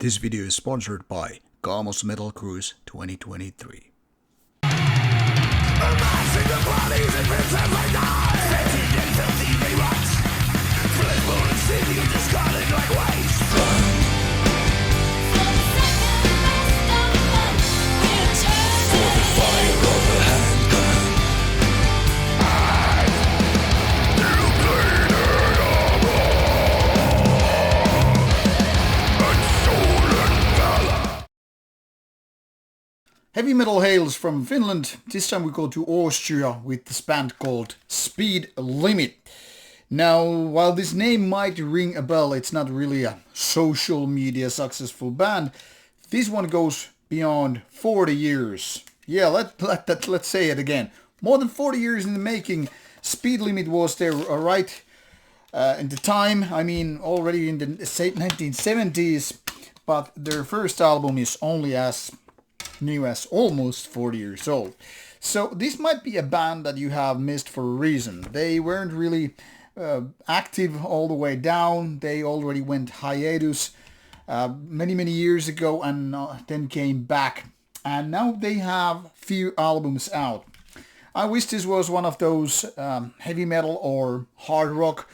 This video is sponsored by Gamos Metal Cruise 2023. Amassing the bodies and pits as they die, sentient and filthy they rot. Flammable and singing, discarded like waste. For the fire of the handgun, you played it all wrong. And soul and valor. Heavy metal hails from Finland. This time we go to Austria with this band called Speed Limit. Now, while this name might ring a bell, it's not really a social media successful band. This one goes beyond 40 years. Yeah, let's say it again. More than 40 years in the making. Speed Limit was there right in the time. I mean, already in the 1970s. But their first album is only as new as almost 40 years old. So this might be a band that you have missed for a reason. They weren't really active all the way down. They already went hiatus many years ago and then came back. And now they have few albums out. I wish this was one of those heavy metal or hard rock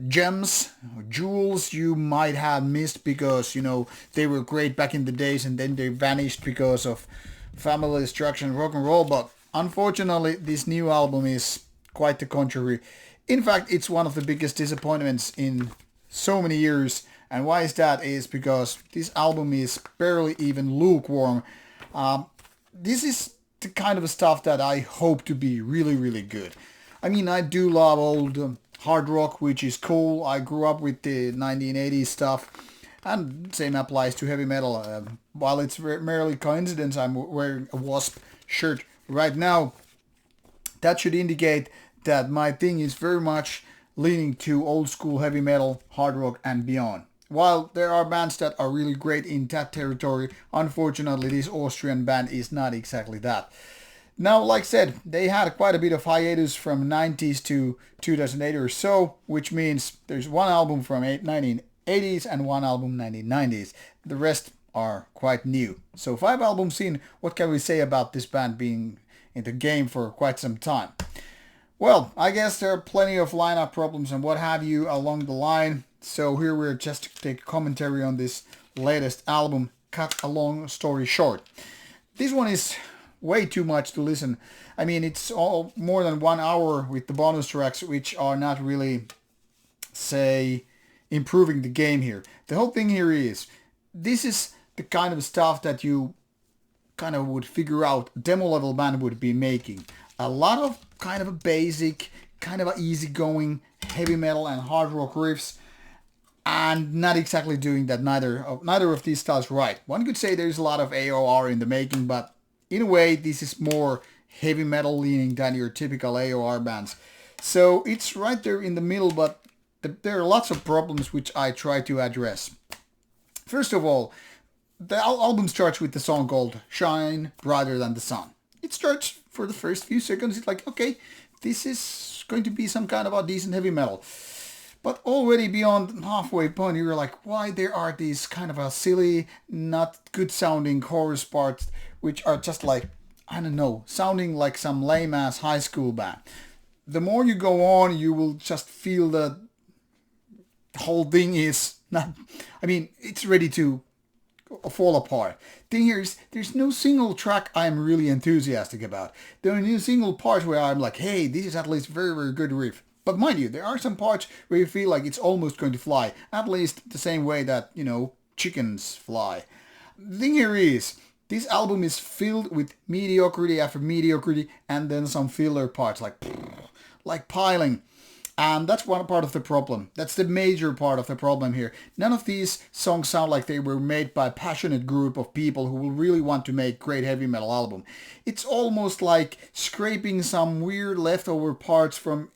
gems, jewels you might have missed because, you know, they were great back in the days and then they vanished because of family destruction and rock and roll. But unfortunately, this new album is quite the contrary. In fact, it's one of the biggest disappointments in so many years. And why is that? Is because this album is barely even lukewarm. This is the kind of stuff that I hope to be really good. I mean, I do love old hard rock, which is cool. I grew up with the 1980s stuff, and same applies to heavy metal. While it's merely coincidence I'm wearing a Wasp shirt right now, that should indicate that my thing is very much leaning to old school heavy metal, hard rock and beyond. While there are bands that are really great in that territory, unfortunately this Austrian band is not exactly that. Now, like I said, they had quite a bit of hiatus from 90s to 2008 or so, which means there's one album from 1980s and one album 1990s. The rest are quite new. So 5 albums in, what can we say about this band being in the game for quite some time? Well, I guess there are plenty of lineup problems and what have you along the line. So here we're just to take commentary on this latest album, cut a long story short. This one is way too much to listen. I mean, it's all more than 1 hour with the bonus tracks, which are not really, say, improving the game here. The whole thing here is, this is the kind of stuff that you kind of would figure out demo level band would be making. A lot of kind of a basic, kind of a easygoing heavy metal and hard rock riffs, and not exactly doing that neither of these styles right. One could say there's a lot of AOR in the making, but in a way, this is more heavy metal leaning than your typical AOR bands. So it's right there in the middle, but there are lots of problems which I try to address. First of all, the album starts with the song called Shine Brighter Than the Sun. It starts for the first few seconds, it's like, okay, this is going to be some kind of a decent heavy metal. But already beyond halfway point, you're like, why there are these kind of a silly, not good sounding chorus parts, which are just like, I don't know, sounding like some lame ass high school band. The more you go on, you will just feel that the whole thing is not, I mean, it's ready to fall apart. Thing here is, there's no single track I'm really enthusiastic about. There are no single parts where I'm like, hey, this is at least very good riff. But mind you, there are some parts where you feel like it's almost going to fly. At least the same way that, you know, chickens fly. The thing here is, this album is filled with mediocrity after mediocrity and then some filler parts like piling. And that's one part of the problem. That's the major part of the problem here. None of these songs sound like they were made by a passionate group of people who will really want to make great heavy metal album. It's almost like scraping some weird leftover parts from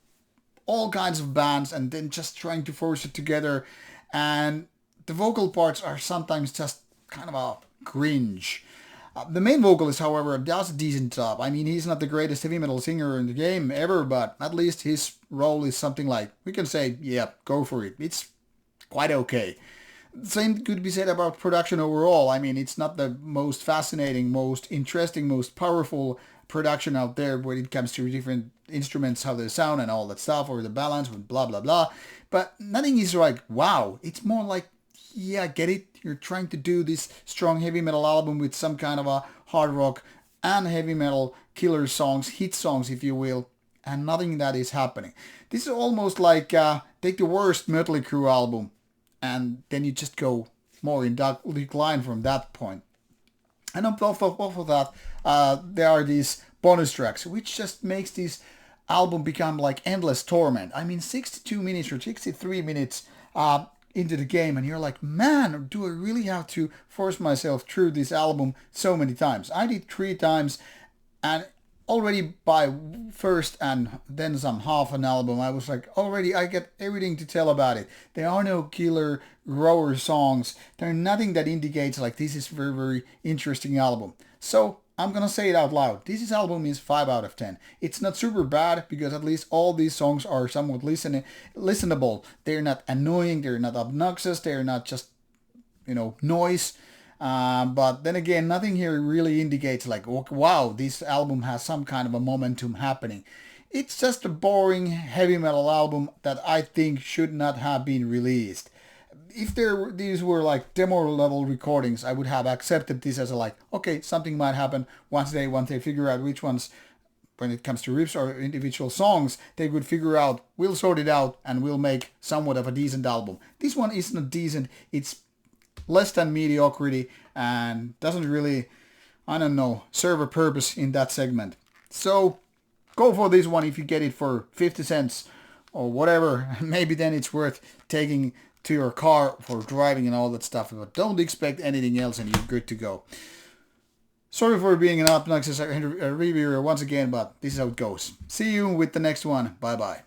all kinds of bands and then just trying to force it together. And the vocal parts are sometimes just kind of a cringe. The main vocalist, however, does a decent job. I mean, he's not the greatest heavy metal singer in the game ever, but at least his role is something like, we can say, yeah, go for it. It's quite okay. Same could be said about production overall. I mean, it's not the most fascinating, most interesting, most powerful production out there when it comes to different instruments, how they sound and all that stuff, or the balance, blah, blah, blah. But nothing is like, wow. It's more like, yeah, get it? You're trying to do this strong heavy metal album with some kind of a hard rock and heavy metal killer songs, hit songs, if you will, and nothing that is happening. This is almost like take the worst Mötley Crüe album and then you just go more in decline from that point. And on top of that, there are these bonus tracks, which just makes this album become like endless torment. I mean, 62 minutes or 63 minutes into the game, and you're like, man, do I really have to force myself through this album so many times? I did 3 times, and already by first and then some half an album, I was like, already I get everything to tell about it. There are no killer rower songs. There's nothing that indicates like this is very, very interesting album. So I'm gonna say it out loud. This album is 5 out of 10. It's not super bad because at least all these songs are somewhat listenable. They're not annoying. They're not obnoxious. They're not just, noise. But then again, nothing here really indicates like, wow, this album has some kind of a momentum happening. It's just a boring heavy metal album that I think should not have been released. If these were like demo level recordings, I would have accepted this as a like, okay, something might happen once they figure out which ones, when it comes to riffs or individual songs, they would figure out, we'll sort it out and we'll make somewhat of a decent album. This one is not decent. It's less than mediocrity and doesn't really, serve a purpose in that segment. So go for this one if you get it for 50 cents or whatever. Maybe then it's worth taking to your car for driving and all that stuff. But don't expect anything else and you're good to go. Sorry for being an obnoxious reviewer once again, but this is how it goes. See you with the next one. Bye bye.